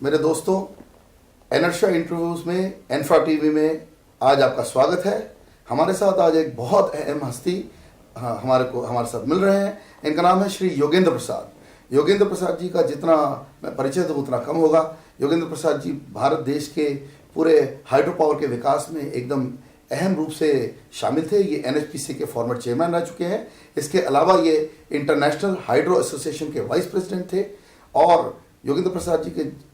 मेरे दोस्तों, inertia interviews में एनफा टीवी में आज आपका स्वागत है। हमारे साथ आज एक बहुत अहम हस्ती हमारे साथ मिल रहे हैं। इनका नाम है श्री योगेंद्र प्रसाद। योगेंद्र प्रसाद जी का जितना मैं परिचय दूँ उतना कम होगा। योगेंद्र प्रसाद जी भारत देश के पूरे हाइड्रो पावर के विकास में एकदम अहम रूप से शामिल थे। ये एनएचपीसी के फॉर्मर चेयरमैन रह चुके हैं। इसके अलावा ये इंटरनेशनल हाइड्रो एसोसिएशन के वाइस प्रेसिडेंट थे। और योगेंद्र प्रसाद जी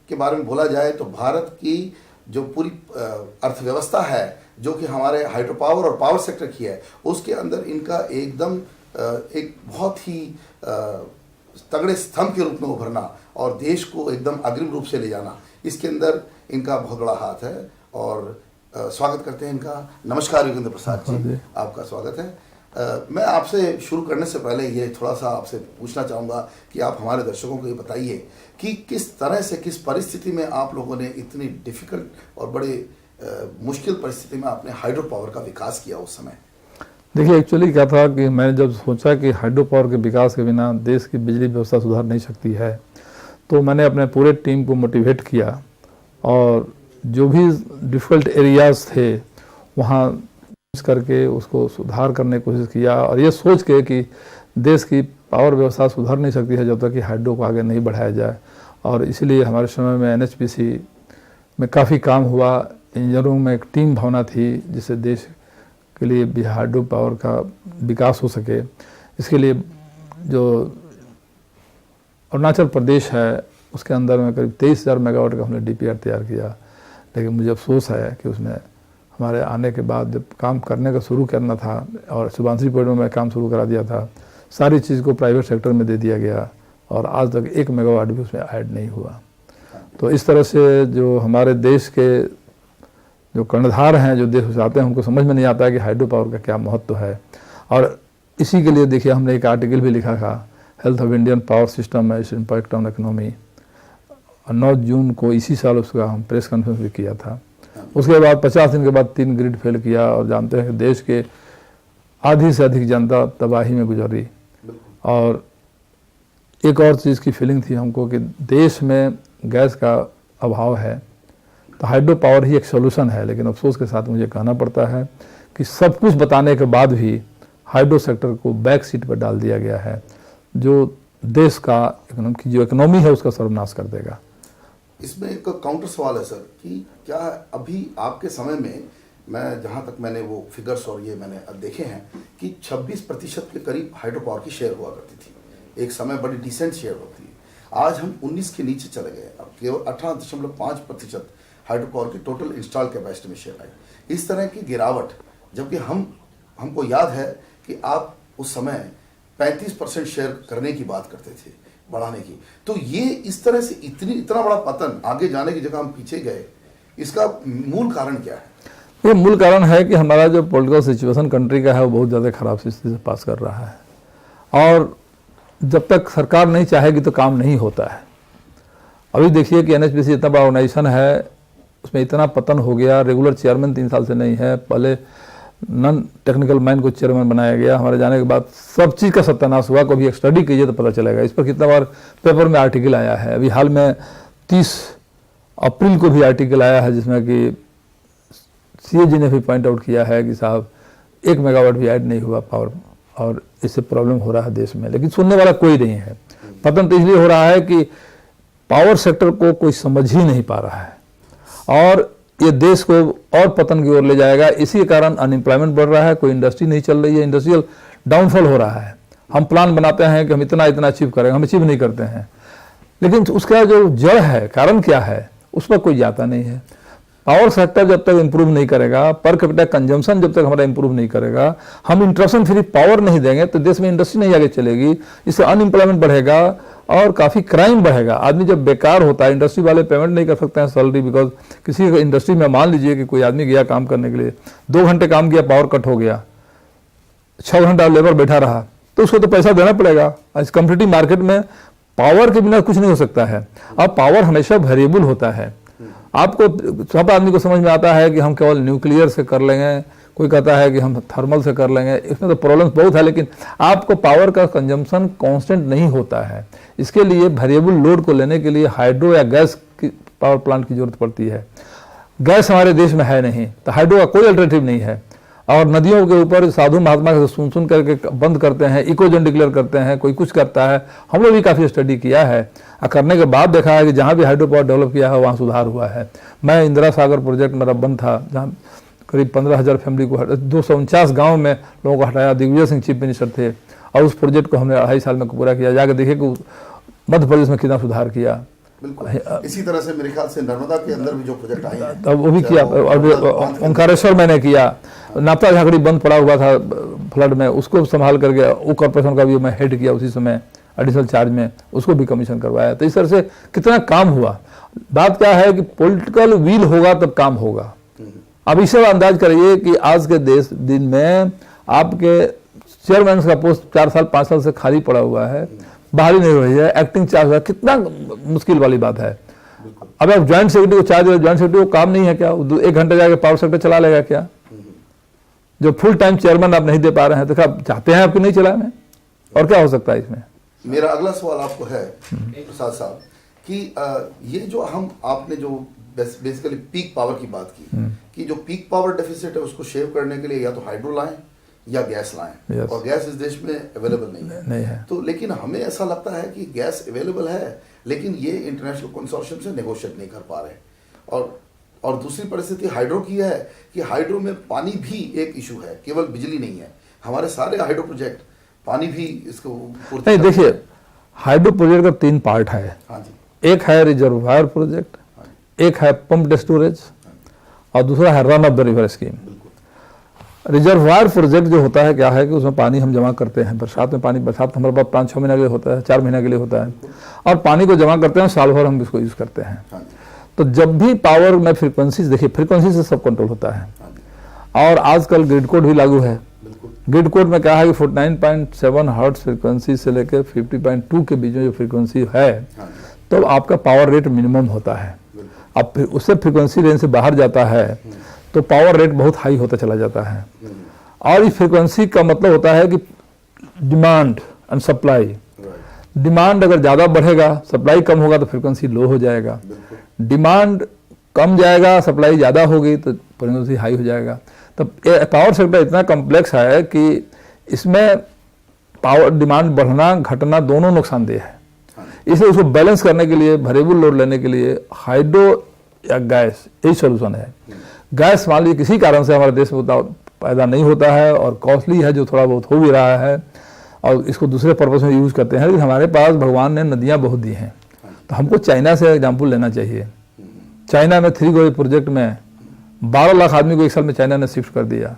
के बारे में बोला जाए तो भारत की जो पूरी अर्थव्यवस्था है, जो कि हमारे हाइड्रो पावर और पावर सेक्टर की है, उसके अंदर इनका एकदम एक बहुत ही तगड़े स्तंभ के रूप में उभरना और देश को एकदम अग्रिम रूप से ले जाना, इसके अंदर इनका बहुत बड़ा हाथ है। और स्वागत करते हैं इनका। नमस्कार योगेंद्र प्रसाद जी, आपका स्वागत है। मैं आपसे शुरू करने से पहले ये थोड़ा सा आपसे पूछना चाहूँगा कि आप हमारे दर्शकों को ये बताइए कि किस तरह से, किस परिस्थिति में आप लोगों ने इतनी डिफ़िकल्ट और बड़े मुश्किल परिस्थिति में आपने हाइड्रो पावर का विकास किया उस समय। देखिए, एक्चुअली क्या था कि मैंने जब सोचा कि हाइड्रो पावर के विकास के बिना देश की बिजली व्यवस्था सुधार नहीं सकती है, तो मैंने अपने पूरे टीम को मोटिवेट किया और जो भी डिफ़िकल्ट एरियाज़ थे वहाँ करके उसको सुधार करने की कोशिश किया। और ये सोच के कि देश की पावर व्यवस्था सुधर नहीं सकती है जब तक कि हाइड्रो को आगे नहीं बढ़ाया जाए। और इसीलिए हमारे समय में एनएचपीसी में काफ़ी काम हुआ। इंजीनियरों में एक टीम भावना थी जिससे देश के लिए भी हाइड्रो पावर का विकास हो सके। इसके लिए जो अरुणाचल प्रदेश है उसके अंदर में करीब 23,000 मेगावाट का हमने डीपीआर तैयार किया। लेकिन मुझे अफसोस है कि उसमें हमारे आने के बाद जब काम करने का शुरू करना था और सुबांसी पॉइंट में मैं काम शुरू करा दिया था, सारी चीज़ को प्राइवेट सेक्टर में दे दिया गया और आज तक 1 मेगावाट भी उसमें ऐड नहीं हुआ। तो इस तरह से जो हमारे देश के जो कर्णधार हैं, जो देश चाहते हैं, उनको समझ में नहीं आता है कि हाइड्रो पावर का क्या महत्व है। और इसी के लिए देखिए हमने एक आर्टिकल भी लिखा था, health of Indian power system and impact on economy. 9 जून को इसी साल उसका हम प्रेस कॉन्फ्रेंस भी किया था। उसके बाद 50 दिन के बाद 3 ग्रिड फेल किया और जानते हैं कि देश के आधी से अधिक जनता तबाही में गुजरी। और एक और चीज़ की फीलिंग थी हमको कि देश में गैस का अभाव है, तो हाइड्रो पावर ही एक सोल्यूशन है। लेकिन अफसोस के साथ मुझे कहना पड़ता है कि सब कुछ बताने के बाद भी हाइड्रो सेक्टर को बैक सीट पर डाल दिया गया है, जो देश का जो इकोनॉमी है उसका सर्वनाश कर देगा। इसमें एक काउंटर सवाल है सर कि क्या अभी आपके समय में, मैं जहाँ तक मैंने वो फिगर्स और ये मैंने अब देखे हैं कि 26% के करीब हाइड्रो पावर की शेयर हुआ करती थी। एक समय बड़ी डिसेंट शेयर होती है। आज हम 19 के नीचे चले गए। अब केवल 18.5% हाइड्रो पावर की टोटल इंस्टॉल कैपेसिटी में शेयर आई। इस तरह की गिरावट, जबकि हमको याद है कि आप उस समय 35% शेयर करने की बात करते थे, बढ़ाने की। तो ये इस तरह से इतना बड़ा पतन, आगे जाने की जगह हम पीछे गए, इसका मूल कारण क्या है? ये मूल कारण है कि हमारा जो पॉलिटिकल सिचुएशन कंट्री का है वो बहुत ज़्यादा ख़राब स्थिति से पास कर रहा है। और जब तक सरकार नहीं चाहेगी तो काम नहीं होता है। अभी देखिए कि एनएचपीसी इतना बड़ा ऑर्गेनाइजेशन है, उसमें इतना पतन हो गया। रेगुलर चेयरमैन 3 साल से नहीं है। पहले नॉन टेक्निकल मैन को चेयरमैन बनाया गया। हमारे जाने के बाद सब चीज़ का सत्यानाश हुआ। कभी एक स्टडी कीजिए तो पता चलेगा। इस पर कितना बार पेपर में आर्टिकल आया है। अभी हाल में 30 अप्रैल को भी आर्टिकल आया है जिसमें कि सीएजी ने भी पॉइंट आउट किया है कि साहब 1 मेगावाट भी ऐड नहीं हुआ पावर, और इससे प्रॉब्लम हो रहा है देश में। लेकिन सुनने वाला कोई नहीं है। पतन तो इसलिए हो रहा है कि पावर सेक्टर को कोई समझ ही नहीं पा रहा है और ये देश को और पतन की ओर ले जाएगा। इसी के कारण अनएम्प्लॉयमेंट बढ़ रहा है, कोई इंडस्ट्री नहीं चल रही है, इंडस्ट्रियल डाउनफॉल हो रहा है। हम प्लान बनाते हैं कि हम इतना अचीव करेंगे, हम अचीव नहीं करते हैं। लेकिन उसका जो जड़ है, कारण क्या है, उस पर कोई जाता नहीं है। पावर सेक्टर जब तक इंप्रूव नहीं करेगा, पर कैपिटा कंजम्पशन जब तक हमारा इंप्रूव नहीं करेगा, हम इंटरप्शन फ्री पावर नहीं देंगे तो देश में इंडस्ट्री नहीं आगे चलेगी। इससे अनएम्प्लॉयमेंट बढ़ेगा और काफ़ी क्राइम बढ़ेगा। आदमी जब बेकार होता है, इंडस्ट्री वाले पेमेंट नहीं कर सकते हैं सैलरी, बिकॉज किसी इंडस्ट्री में मान लीजिए कि कोई आदमी गया काम करने के लिए, 2 घंटे काम किया, पावर कट हो गया, 6 घंटा लेबर बैठा रहा, तो उसको तो पैसा देना पड़ेगा। आज कम्पिटिटिव मार्केट में पावर के बिना कुछ नहीं हो सकता है। अब पावर हमेशा वेरिएबल होता है। आपको सब आदमी को समझ में आता है कि हम केवल न्यूक्लियर से कर लेंगे, कोई कहता है कि हम थर्मल से कर लेंगे, इसमें तो प्रॉब्लम्स बहुत है। लेकिन आपको पावर का कंजम्पशन कांस्टेंट नहीं होता है। इसके लिए वेरिएबल लोड को लेने के लिए हाइड्रो या गैस पावर प्लांट की जरूरत पड़ती है। गैस हमारे देश में है नहीं, तो हाइड्रो का कोई अल्टरनेटिव नहीं है। और नदियों के ऊपर साधु महात्मा के सुन करके बंद करते हैं, इकोजोन डिक्लेयर करते हैं, कोई कुछ करता है। हम लोग भी काफ़ी स्टडी किया है और करने के बाद देखा है कि जहाँ भी हाइड्रो पावर डेवलप किया है वहाँ सुधार हुआ है। मैं इंदिरा सागर प्रोजेक्ट मेरा बंद था, जहाँ करीब 15,000 फैमिली को 249 गाँव में लोगों को हटाया। दिग्विजय सिंह चीफ मिनिस्टर थे और उस प्रोजेक्ट को हमने 2.5 साल में पूरा किया। जाकर देखिए कि मध्य प्रदेश में कितना सुधार किया। बिल्कुल इसी तरह से मेरे ख्याल से नर्मदा के अंदर भी जो प्रोजेक्ट आए हैं तब वो भी किया। और ओंकारेश्वर मैंने किया। नापता झाकड़ी बंद पड़ा हुआ था फ्लड में, उसको संभाल करके वो कॉर्पोरेशन का भी मैं हेड किया उसी समय एडिशनल चार्ज में, उसको भी कमीशन करवाया। तो इस तरह से कितना काम हुआ। बात क्या है कि पॉलिटिकल विल होगा तब काम होगा। अब इसे अंदाज करिए कि आज के दिन में आपके चेयरमैन का पोस्ट 4 साल 5 साल से खाली पड़ा हुआ है, बाहरी नहीं हो रही है, एक्टिंग चार्ज है, कितना मुश्किल वाली बात है। अब आप ज्वाइंट सेक्रेटरी को चार्ज है, ज्वाइंट सेक्रेटरी को काम नहीं है क्या? 1 घंटे जाके पावर सेक्टर चला लेगा क्या? जो फुल टाइम चेयरमैन आप नहीं दे पा रहे हैं, तो आप चाहते हैं आपको नहीं चलाने, और क्या हो सकता है इसमें? मेरा अगला सवाल आपको है प्रसाद साहब कि ये जो आपने जो बेसिकली पीक पावर की बात की कि जो पीक पावर डेफिसिट है उसको शेव करने के लिए या तो हाइड्रो लाएं या गैस लाएं। Yes. और गैस इस देश में अवेलेबल नहीं है। तो लेकिन हमें ऐसा लगता है कि गैस अवेलेबल है, लेकिन ये इंटरनेशनल कंसोर्शियम से नेगोशिएट नहीं कर पा रहे। और दूसरी परिस्थिति हाइड्रो की है कि हाइड्रो में पानी भी एक इशू है, केवल बिजली नहीं है। हमारे सारे हाइड्रो प्रोजेक्ट पानी भी इसको नहीं। देखिए, हाइड्रो प्रोजेक्ट का 3 पार्ट है। हाँ जी। एक है रिजर्वायर प्रोजेक्ट, एक है पंप स्टोरेज, और दूसरा है run of the river scheme. Reservoir project जो होता है क्या है कि उसमें पानी हम जमा करते हैं। बरसात में पानी, बरसात हमारे पास 5-6 महीने के लिए होता है, 4 महीने के लिए होता है, और पानी को जमा करते हैं, साल भर हम इसको यूज करते हैं। तो जब भी पावर में फ्रीक्वेंसी, देखिए फ्रीक्वेंसी से सब कंट्रोल होता है। और आजकल ग्रिड कोड भी लागू है। ग्रिड कोड में क्या है कि 49.7 हर्ट्ज फ्रीक्वेंसी से लेकर 50.2 के बीच में जो फ्रीक्वेंसी है, तो आपका पावर रेट मिनिमम होता है। अब उससे फ्रीक्वेंसी रेंज से बाहर जाता है तो पावर रेट बहुत हाई होता चला जाता है। और इस फ्रीक्वेंसी का मतलब होता है कि डिमांड एंड सप्लाई। डिमांड अगर ज़्यादा बढ़ेगा, सप्लाई कम होगा तो फ्रीक्वेंसी लो हो जाएगा। डिमांड कम जाएगा, सप्लाई ज़्यादा होगी तो फ्रीक्वेंसी हाई हो जाएगा। तो पावर सेक्टर इतना कॉम्प्लेक्स है कि इसमें पावर डिमांड बढ़ना घटना दोनों नुकसानदेह है। इसलिए उसको बैलेंस करने के लिए, वेरिएबल लोड लेने के लिए हाइड्रो या गैस यही सोल्यूशन है। गैस मान लीजिए किसी कारण से हमारे देश में उतना पैदा नहीं होता है और कॉस्टली है, जो थोड़ा बहुत हो भी रहा है, और इसको दूसरे पर्पज में यूज करते हैं। लेकिन हमारे पास भगवान ने नदियाँ बहुत दी हैं, तो हमको चाइना से एग्जाम्पल लेना चाहिए। चाइना में 3 गोरी प्रोजेक्ट में 12 लाख आदमी को 1 साल में चाइना ने शिफ्ट कर दिया।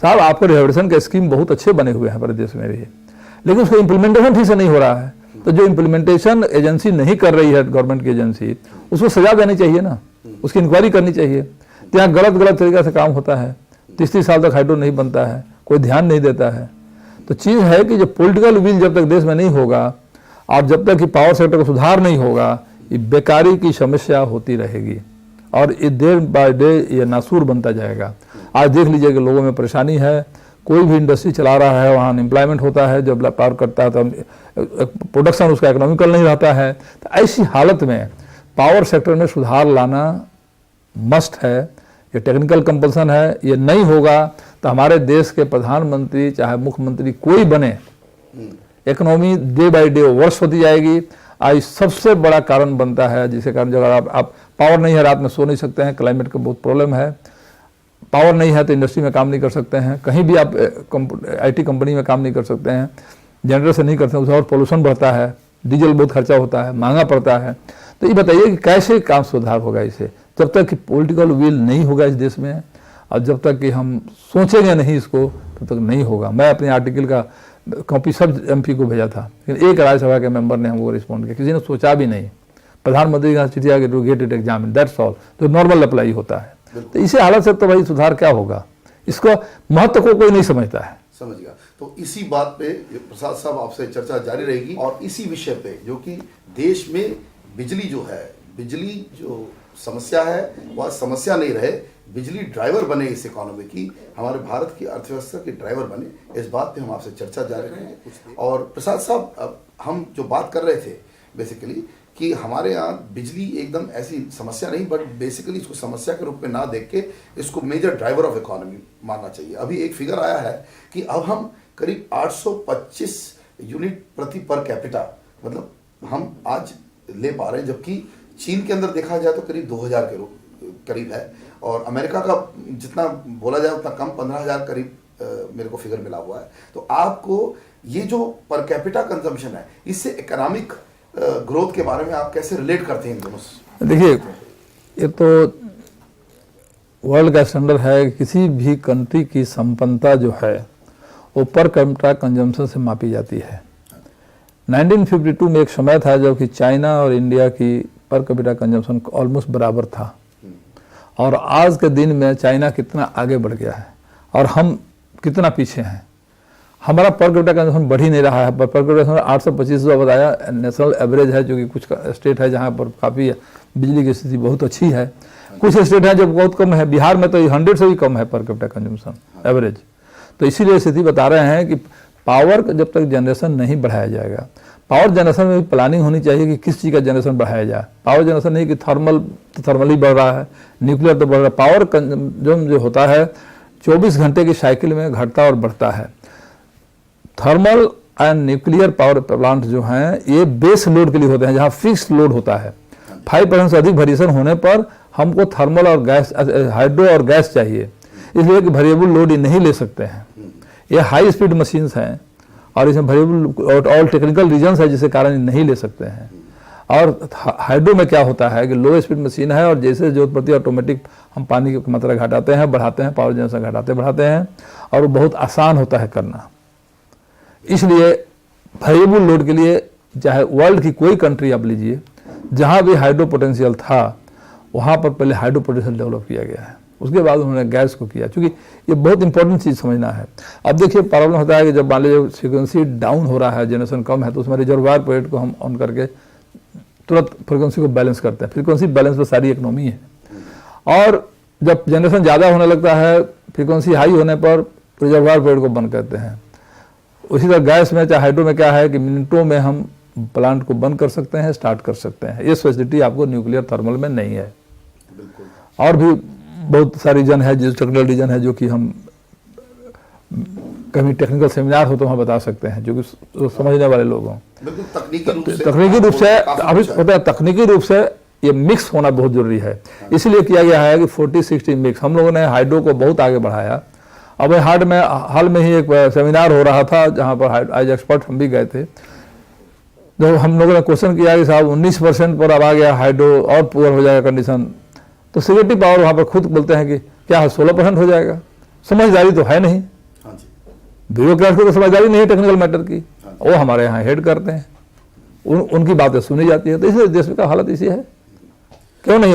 साहब, आपके रिहर्सन के स्कीम बहुत अच्छे बने हुए हैं हमारे देश में भी, लेकिन उसका इम्प्लीमेंटेशन ठीक से नहीं हो रहा है। तो जो इम्प्लीमेंटेशन एजेंसी नहीं कर रही है, गवर्नमेंट की एजेंसी, उसको सजा देनी चाहिए ना, उसकी इंक्वायरी करनी चाहिए। तो यहाँ गलत तरीके से काम होता है, 30 साल तक हाइड्रो नहीं बनता है, कोई ध्यान नहीं देता है। तो चीज़ है कि जो पॉलिटिकल विल जब तक देश में नहीं होगा और जब तक कि पावर सेक्टर का सुधार नहीं होगा, ये बेकारी की समस्या होती रहेगी और ये डे बाय डे ये नासूर बनता जाएगा। आज देख लीजिए कि लोगों में परेशानी है, कोई भी इंडस्ट्री चला रहा है वहाँ अनएम्प्लॉयमेंट होता है, जब पावर करता है तो प्रोडक्शन उसका इकोनॉमिकल नहीं रहता है। तो ऐसी हालत में पावर सेक्टर में सुधार लाना मस्ट है, ये टेक्निकल कंपल्सन है। ये नहीं होगा तो हमारे देश के प्रधानमंत्री चाहे मुख्यमंत्री कोई बने, economy day by day worse होती जाएगी। आज सबसे बड़ा कारण बनता है, जिसके कारण जो आप पावर नहीं है, रात में सो नहीं सकते हैं, क्लाइमेट का बहुत प्रॉब्लम है। पावर नहीं है तो इंडस्ट्री में काम नहीं कर सकते हैं, कहीं भी आप IT कंपनी में काम नहीं कर सकते हैं, जनरेटर से नहीं करते हैं, उससे और पोल्यूशन बढ़ता है, डीजल बहुत खर्चा होता है, महंगा पड़ता है। तो ये बताइए कि कैसे काम सुधार होगा इसे, जब तक कि पॉलिटिकल विल नहीं होगा इस देश में, और जब तक कि हम सोचेंगे नहीं इसको, तब तक नहीं होगा। मैं अपने आर्टिकल का कॉपी सब MP को भेजा था, लेकिन एक राज्यसभा के मेंबर ने हमको रिस्पॉन्ड किया, किसी ने सोचा भी नहीं। प्रधानमंत्री का चिट्ठी आ गई, to get it examine, that's all, तो नॉर्मल अप्लाई होता है। तो इसी हालत से तो भाई सुधार क्या होगा, इसको महत्व को कोई नहीं समझता है। समझ गया। तो इसी बात पे प्रसाद साहब आपसे चर्चा जारी रहेगी, और इसी विषय पे जो कि देश में बिजली जो है, बिजली जो समस्या है वह समस्या नहीं रहे, बिजली ड्राइवर बने इस इकोनॉमी की, हमारे भारत की अर्थव्यवस्था के ड्राइवर बने, इस बात पे हम आपसे चर्चा जारी रखेंगे। और प्रसाद साहब, अब हम जो बात कर रहे थे बेसिकली कि हमारे यहाँ बिजली एकदम ऐसी समस्या नहीं, बट बेसिकली इसको समस्या के रूप में ना देख के इसको मेजर ड्राइवर ऑफ इकोनॉमी मानना चाहिए। अभी एक फिगर आया है कि अब हम करीब 825 यूनिट प्रति पर कैपिटा मतलब हम आज ले पा रहे हैं, जबकि चीन के अंदर देखा जाए तो करीब 2000 के करीब है, और अमेरिका का जितना बोला जाए उतना कम 15,000 करीब मेरे को फिगर मिला हुआ है। तो आपको ये जो पर कैपिटा कंजम्पशन है, इससे इकोनॉमिक ग्रोथ के बारे में आप कैसे रिलेट करते हैं इन दोनों से? देखिए, ये तो वर्ल्ड का स्टैंडर्ड है कि किसी भी कंट्री की संपन्नता जो है वो पर कैपिटा कंजम्पशन से मापी जाती है। 1952 में एक समय था जब कि चाइना और इंडिया की पर कैपिटा कंजम्पशन ऑलमोस्ट बराबर था, और आज के दिन में चाइना कितना आगे बढ़ गया है और हम कितना पीछे हैं। हमारा पर कैपिटा कंजम्पशन बढ़ ही नहीं रहा है, पर कैपिटा 825 जो बताया नेशनल एवरेज है, जो कि कुछ स्टेट है जहाँ पर काफ़ी बिजली की स्थिति बहुत अच्छी है, कुछ स्टेट है जो बहुत कम है। बिहार में तो 100 से भी कम है पर कैपिटा कंजम्पशन एवरेज। तो इसीलिए स्थिति बता रहे हैं कि पावर जब तक जनरेशन नहीं बढ़ाया जाएगा, पावर जनरेशन में भी प्लानिंग होनी चाहिए कि किस चीज़ का जनरेशन बढ़ाया जाए। पावर जनरेशन नहीं कि थर्मल ही बढ़ रहा है, न्यूक्लियर तो बढ़ रहा है। पावर कंजम्पशन जो होता है 24 घंटे की साइकिल में घटता और बढ़ता है। Thermal and nuclear power plant जो हैं ये बेस लोड के लिए होते हैं, जहाँ फिक्स लोड होता है। 5% से अधिक वेरिएशन होने पर हमको थर्मल और गैस, हाइड्रो और गैस चाहिए, इसलिए कि वेरिएबल लोड ये नहीं ले सकते हैं। ये हाई स्पीड मशीन्स हैं और इसमें वेरिएबल ऑल टेक्निकल रीजन्स है जिसके कारण नहीं ले सकते हैं। और हाइड्रो में क्या होता है कि लो स्पीड मशीन है और जैसे जरूरत पड़ती है ऑटोमेटिक हम पानी की मात्रा घटाते हैं, बढ़ाते हैं, पावर जनरेशन घटाते बढ़ाते हैं, और वो बहुत आसान होता है करना। इसलिए वेरिएबल लोड के लिए चाहे वर्ल्ड की कोई कंट्री आप लीजिए, जहाँ भी हाइड्रो पोटेंशियल था वहाँ पर पहले हाइड्रो पोटेंशियल डेवलप किया गया है, उसके बाद उन्होंने गैस को किया, क्योंकि ये बहुत इंपॉर्टेंट चीज़ समझना है। अब देखिए प्रॉब्लम होता है कि जब मान लीजिए फ्रिक्वेंसी डाउन हो रहा है, जनरेशन कम है, तो उसमें रिजर्वायर पॉइंट को हम ऑन करके तुरंत फ्रिक्वेंसी को बैलेंस करते हैं। फ्रिक्वेंसी बैलेंस पर सारी इकोनॉमी है। और जब जनरेशन ज़्यादा होने लगता है, फ्रिक्वेंसी हाई होने पर रिजर्वायर पॉइंट को बंद करते हैं। उसी तरह गैस में चाहे हाइड्रो में क्या है कि मिनटों में हम प्लांट को बंद कर सकते हैं, स्टार्ट कर सकते हैं। ये फैसिलिटी आपको न्यूक्लियर थर्मल में नहीं है। और भी बहुत सारी रीजन है, जो टेक्निकल रीजन है, जो कि हम कहीं टेक्निकल सेमिनार हो तो वहाँ बता सकते हैं, जो कि समझने वाले लोग हों। तकनीकी रूप से अभी होता है, तकनीकी रूप से ये मिक्स होना बहुत जरूरी है। इसलिए किया गया है कि 40-60 मिक्स। हम लोगों ने हाइड्रो को बहुत आगे बढ़ाया। अब हाल में ही एक सेमिनार हो रहा था जहाँ पर एज एक्सपर्ट हम भी गए थे। जब हम लोगों ने क्वेश्चन किया कि साहब 19% पर अब आ गया हाइड्रो और पुअर हो जाएगा कंडीशन, तो सिक्योरिटी पावर वहाँ पर खुद बोलते हैं कि क्या है 16% हो जाएगा। समझदारी तो है नहीं, ब्यूरोक्रेट को तो समझदारी नहीं है टेक्निकल मैटर की, वो हमारे यहाँ हेड करते हैं, उनकी बातें सुनी जाती है। तो इसलिए देश का हालत इसी है। क्यों नहीं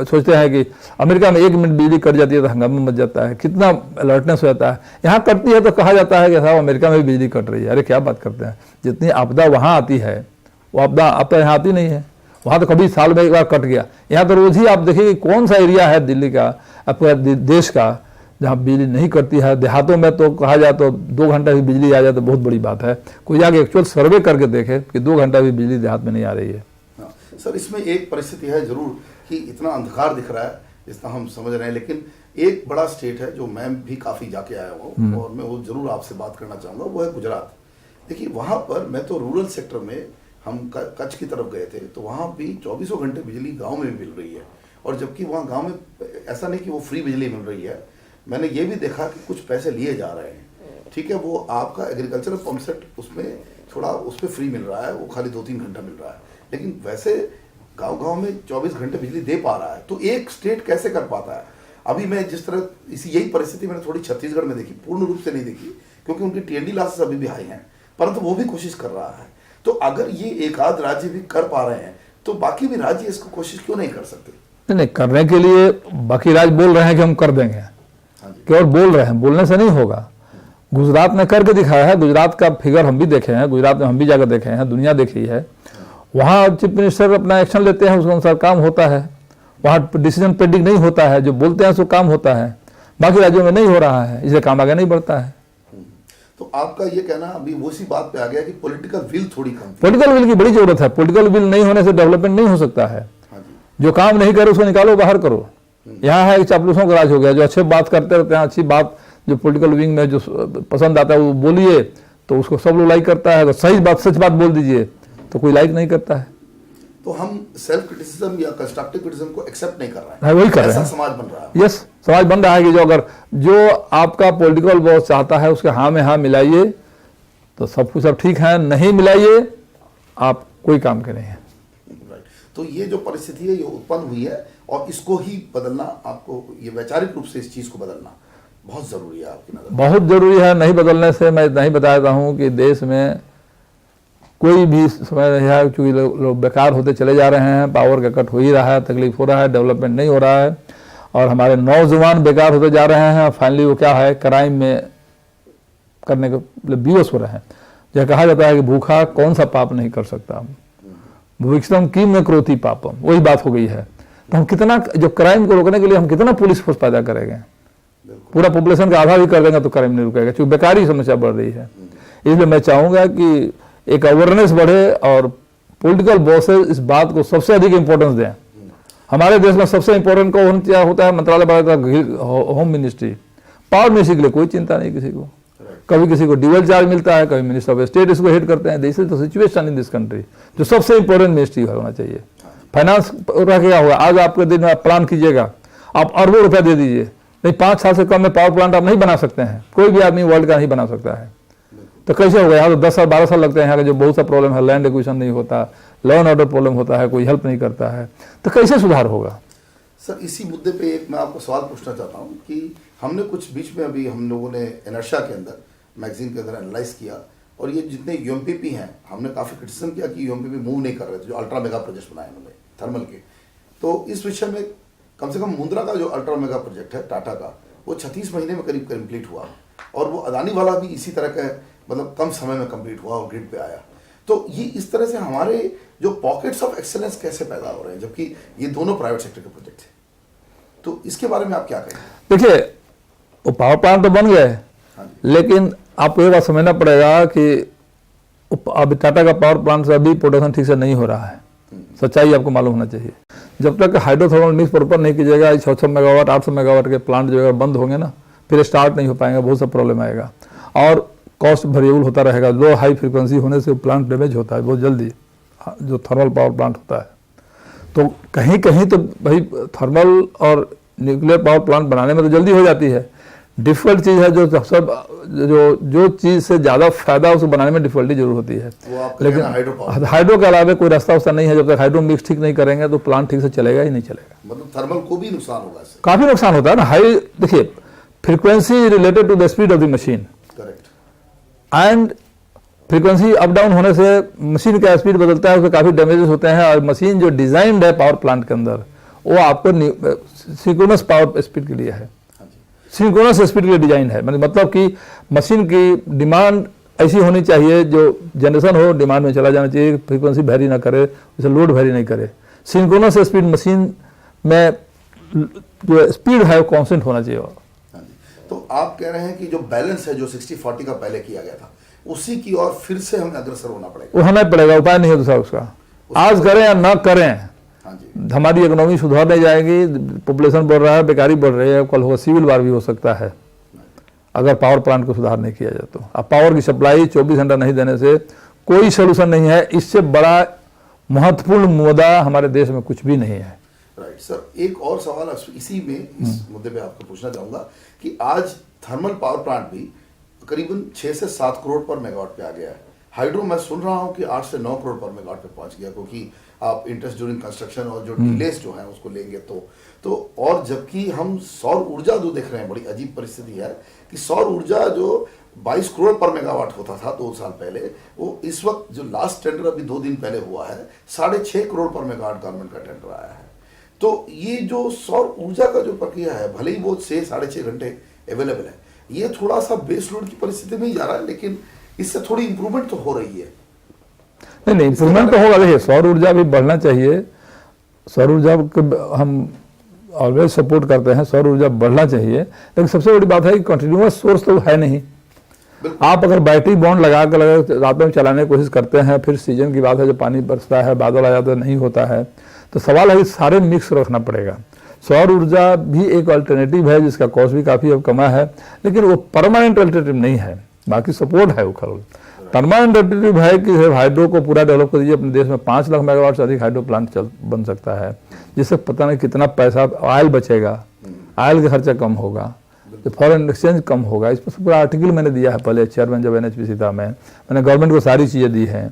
सोचते हैं कि अमेरिका में 1 मिनट बिजली कट जाती है तो हंगामा मच जाता है, कितना अलर्टनेस हो जाता है। यहाँ कटती है तो कहा जाता है कि साहब अमेरिका में भी बिजली कट रही है। अरे क्या बात करते हैं, जितनी आपदा वहाँ आती है वो आपदा यहाँ आती नहीं है। वहाँ तो कभी साल में एक बार कट गया, यहाँ तो रोज ही आप देखिए कौन सा एरिया है दिल्ली का, पूरा देश का, जहाँ बिजली नहीं कटती है। देहातों में तो कहा जाए तो 2 घंटा भी बिजली आ जाए तो बहुत बड़ी बात है। कोई जाके एक्चुअल सर्वे करके देखे कि 2 घंटा भी बिजली देहात में नहीं आ रही है। सर, इसमें एक परिस्थिति है जरूर कि इतना अंधकार दिख रहा है जितना हम समझ रहे हैं, लेकिन एक बड़ा स्टेट है जो मैं भी काफ़ी जाके आया हूँ और मैं वो जरूर आपसे बात करना चाहूँगा, वो है गुजरात। देखिए वहाँ पर मैं तो रूरल सेक्टर में, हम कच्छ की तरफ गए थे, तो वहाँ भी 24 घंटे बिजली गांव में मिल रही है। और जबकि वहाँ गांव में ऐसा नहीं कि वो फ्री बिजली मिल रही है, मैंने ये भी देखा कि कुछ पैसे लिए जा रहे हैं। ठीक है, वो आपका एग्रीकल्चरल पंप सेट उसमें थोड़ा उस पर फ्री मिल रहा है, वो खाली 2-3 घंटा मिल रहा है, लेकिन वैसे गांव में 24 घंटे बिजली दे पा रहा है। तो एक स्टेट कैसे कर पाता है? अभी मैं जिस तरह यही परिस्थिति मैंने थोड़ी छत्तीसगढ़ में देखी, पूर्ण रूप से नहीं देखी क्योंकि उनकी TND लॉसेस अभी भी हाई हैं, परंतु वो भी कोशिश कर रहा है। तो अगर ये एक आध राज्य भी कर पा रहे हैं तो बाकी भी राज्य इसको कोशिश क्यों नहीं कर सकते? नहीं, करने के लिए बाकी राज्य बोल रहे हैं कि हम कर देंगे, केवल बोल रहे हैं, बोलने से नहीं होगा। गुजरात ने करके दिखाया है। गुजरात का फिगर हम भी देखे हैं, गुजरात में हम भी जाकर देखे हैं, दुनिया देखी है। वहाँ चीफ मिनिस्टर अपना एक्शन लेते हैं, उसके अनुसार काम होता है। वहाँ डिसीजन पेंडिंग नहीं होता है, जो बोलते हैं सो काम होता है। बाकी राज्यों में नहीं हो रहा है, इसलिए काम आगे नहीं बढ़ता है। तो आपका ये कहना अभी वो सी बात पे आ गया कि पॉलिटिकल विल थोड़ी कम थी। पॉलिटिकल विल की बड़ी जरूरत है। पॉलिटिकल विल नहीं होने से डेवलपमेंट नहीं हो सकता है। हाँ जी। जो काम नहीं करे उसको निकालो, बाहर करो। यहाँ है चापलूसों का राज हो गया, जो अच्छे बात करते रहते हैं, अच्छी बात जो पॉलिटिकल विंग में जो पसंद आता है वो बोलिए तो उसको सब लोग लाइक करता है, अगर सही बात सच बात बोल दीजिए तो कोई लाइक नहीं करता है। तो हम सेल्फ क्रिटिसिज्म या कंस्ट्रक्टिव क्रिटिसिज्म को एक्सेप्ट नहीं कर रहे हाँ, वही कर रहे ऐसा हैं। समाज बन रहा है। यस, समाज बन रहा है कि जो अगर जो आपका पॉलिटिकल बॉस चाहता है उसके हाँ में हाँ मिलाइए तो सब कुछ अब ठीक है, नहीं मिलाइए आप कोई काम के नहीं है। राइट। तो ये जो परिस्थिति है ये उत्पन्न हुई है और इसको ही बदलना, आपको ये वैचारिक रूप से इस चीज को बदलना बहुत जरूरी है आपकी नजर में। बहुत जरूरी है। नहीं बदलने से मैं नहीं बताता हूँ कि देश में कोई भी समय नहीं है, क्योंकि लोग बेकार होते चले जा रहे हैं, पावर का कट हो ही रहा है, तकलीफ हो रहा है, डेवलपमेंट नहीं हो रहा है और हमारे नौजवान बेकार होते जा रहे हैं। फाइनली वो क्या है, क्राइम में करने के विवश हो रहे हैं। जहाँ कहा जाता है कि भूखा कौन सा पाप नहीं कर सकता, भूखम किम न क्रोधी पापम, वही बात हो गई है। तो हम कितना, जो क्राइम को रोकने के लिए हम कितना पुलिस फोर्स पैदा करेंगे, पूरा पॉपुलेशन का आधा भी कर देंगे तो क्राइम नहीं रुकेगा, क्योंकि बेकारी समस्या बढ़ रही है। इसलिए मैं चाहूंगा कि एक अवेयरनेस बढ़े और पॉलिटिकल बॉसेस इस बात को सबसे अधिक इंपॉर्टेंस दें। हमारे देश में सबसे इंपॉर्टेंट कौन क्या होता है, मंत्रालय बढ़ा, होम मिनिस्ट्री, पावर मिनिस्ट्री के लिए कोई चिंता नहीं किसी को। कभी किसी को ड्यूअल चार्ज मिलता है, कभी मिनिस्टर ऑफ स्टेट इसको हेड करते हैं। This is the situation in this country. जो सबसे इंपॉर्टेंट मिनिस्ट्री होना चाहिए, फाइनेंस रह क्या हुआ, आज आपके दिन में आप प्लान कीजिएगा, आप अरबों रुपया दे दीजिए, नहीं 5 साल से कम में पावर प्लांट आप नहीं बना सकते हैं, कोई भी आदमी वर्ल्ड का नहीं बना सकता है। तो कैसे हो गया, यहाँ तो 10 साल 12 साल लगते हैं। यहाँ का जो बहुत सा प्रॉब्लम है, लैंड एक्विजिशन नहीं होता, लॉ एंड ऑर्डर प्रॉब्लम होता है, कोई हेल्प नहीं करता है, तो कैसे सुधार होगा। सर इसी मुद्दे पे एक मैं आपको सवाल पूछना चाहता हूँ कि हमने कुछ बीच में अभी हम लोगों ने इनर्शिया के अंदर मैगजीन के अंदर एनालाइज किया और ये जितने यूएमपीपी हैं हमने काफ़ी क्रिटिसिज्म किया कि यूएमपीपी मूव नहीं कर रहे थे, जो अल्ट्रा मेगा प्रोजेक्ट बनाए उन्होंने थर्मल के। तो इस विषय में कम से कम मुंद्रा का जो अल्ट्रा मेगा प्रोजेक्ट है टाटा का, वो 36 महीने में करीब कंप्लीट हुआ और वो अदानी वाला भी इसी तरह का मतलब कम समय में कंप्लीट हुआ और ग्रिड पे आया। तो ये इस तरह से हमारे जो पॉकेट्स ऑफ एक्सेलेंस कैसे पैदा हो रहे हैं, जबकि ये दोनों प्राइवेट सेक्टर के प्रोजेक्ट थे। तो इसके बारे में आप क्या कहेंगे। देखिए, वो पावर प्लांट तो बन गए, लेकिन आपको ये बात समझना पड़ेगा कि अभी टाटा का पावर प्लांट से अभी प्रोडक्शन ठीक से नहीं हो रहा है। सच्चाई आपको मालूम होना चाहिए। जब तक हाइड्रोथर्मल मिक्स प्रॉपर नहीं कीजिएगा, 600 मेगावाट 800 मेगावाट के प्लांट जो है बंद होंगे ना, फिर स्टार्ट नहीं हो पाएंगे, बहुत सा प्रॉब्लम आएगा और कॉस्ट वेरिएबल होता रहेगा। लो हाई फ्रीक्वेंसी होने से प्लांट डैमेज होता है बहुत जल्दी, जो थर्मल पावर प्लांट होता है। तो कहीं कहीं तो भाई थर्मल और न्यूक्लियर पावर प्लांट बनाने में तो जल्दी हो जाती है। डिफिकल्ट चीज़ है जो सब जो चीज़ से ज़्यादा फायदा उसको बनाने में डिफिकल्टी जरूर होती है। लेकिन हाइड्रो के अलावा कोई रास्ता उसका नहीं है। जब तक हाइड्रो मिक्स ठीक नहीं करेंगे तो प्लांट ठीक से चलेगा ही नहीं चलेगा। मतलब थर्मल को भी नुकसान होगा इससे। काफ़ी नुकसान होता है ना। हाई देखिए, frequency related to the speed of the machine, correct, and frequency up down होने से मशीन का स्पीड बदलता है, उसमें काफ़ी डैमेजेस होते हैं। और मशीन जो डिजाइंड है पावर प्लांट के अंदर, वो आपको सिंक्रोनस पावर स्पीड के लिए है, सिंक्रोनस स्पीड के लिए डिजाइन है। मतलब कि मशीन की डिमांड ऐसी होनी चाहिए, जो जनरेशन हो डिमांड में चला जाना चाहिए, फ्रीक्वेंसी वेरी ना करे, उसे लोड वेरी नहीं करे। सिंक्रोनस स्पीड मशीन में जो स्पीड है वो कांस्टेंट होना चाहिए। तो आप कह रहे हैं कि जो बैलेंस है जो 60-40 का पहले किया गया था, उसी की ओर फिर से हमें अग्रसर होना पड़ेगा। वो होना पड़ेगा, उपाय नहीं है दूसरा उसका। आज करें या ना करें, हमारी इकोनॉमी सुधार नहीं जाएगी। पॉपुलेशन बढ़ रहा है, बेकारी बढ़ रही है, कल होगा सिविल वार भी हो सकता है अगर पावर प्लांट को सुधार नहीं किया जाए तो। अब पावर की सप्लाई 24 घंटा नहीं देने से कोई सोल्यूशन नहीं है। इससे बड़ा महत्वपूर्ण मुद्दा हमारे देश में कुछ भी नहीं है। राइट सर, एक और सवाल इसी में इस मुद्दे पे आपको पूछना चाहूंगा कि आज थर्मल पावर प्लांट भी करीबन 6 से 7 करोड़ पर मेगावाट पे आ गया है। हाइड्रो मैं सुन रहा हूँ कि 8 से 9 करोड़ पर मेगावाट पे पहुंच गया, क्योंकि आप इंटरेस्ट ड्यूरिंग कंस्ट्रक्शन और जो डिलेस जो है उसको लेंगे तो और जबकि हम सौर ऊर्जा जो देख रहे हैं, बड़ी अजीब परिस्थिति है कि सौर ऊर्जा जो 22 करोड़ पर मेगावाट होता था 2 साल पहले, वो इस वक्त जो लास्ट टेंडर अभी 2 दिन पहले हुआ है 6.5 करोड़ पर मेगावाट गवर्नमेंट का टेंडर आया है। तो ये जो सौर ऊर्जा का जो प्रक्रिया है, भले ही वो 6-6.5 घंटे अवेलेबल है, ये थोड़ा सा बेस लोड की परिस्थिति में ही जा रहा है, लेकिन इससे थोड़ी इंप्रूवमेंट तो हो रही है। नहीं, इंप्रूवमेंट तो होगा। देखिए, सौर ऊर्जा भी बढ़ना चाहिए। सौर ऊर्जा को हम ऑलवेज सपोर्ट करते हैं, सौर ऊर्जा बढ़ना चाहिए। लेकिन सबसे बड़ी बात है कि कंटिन्यूअस सोर्स तो है नहीं। आप अगर बैटरी बॉन्ड लगा कर रात में चलाने की कोशिश करते हैं, फिर सीजन की बात है जब पानी बरसता है, बादल आ जाता है, नहीं होता है, तो सवाल है कि सारे मिक्स रखना पड़ेगा। सौर ऊर्जा भी एक अल्टरनेटिव है जिसका कॉस्ट भी काफ़ी अब कमा है, लेकिन वो परमानेंट अल्टरनेटिव नहीं है, बाकी सपोर्ट है वो खैर। परमानेंट अल्टरनेटिव है कि हाइड्रो को पूरा डेवलप कर दीजिए, अपने देश में 5 लाख मेगावाट से अधिक हाइड्रो प्लांट बन सकता है, जिससे पता नहीं कितना पैसा ऑयल बचेगा, ऑयल का खर्चा कम होगा, तो फॉरेन एक्सचेंज कम होगा। इस पर पूरा आर्टिकल मैंने दिया है पहले चेयरमैन जब NHPC था, मैंने गवर्नमेंट को सारी चीज़ें दी हैं।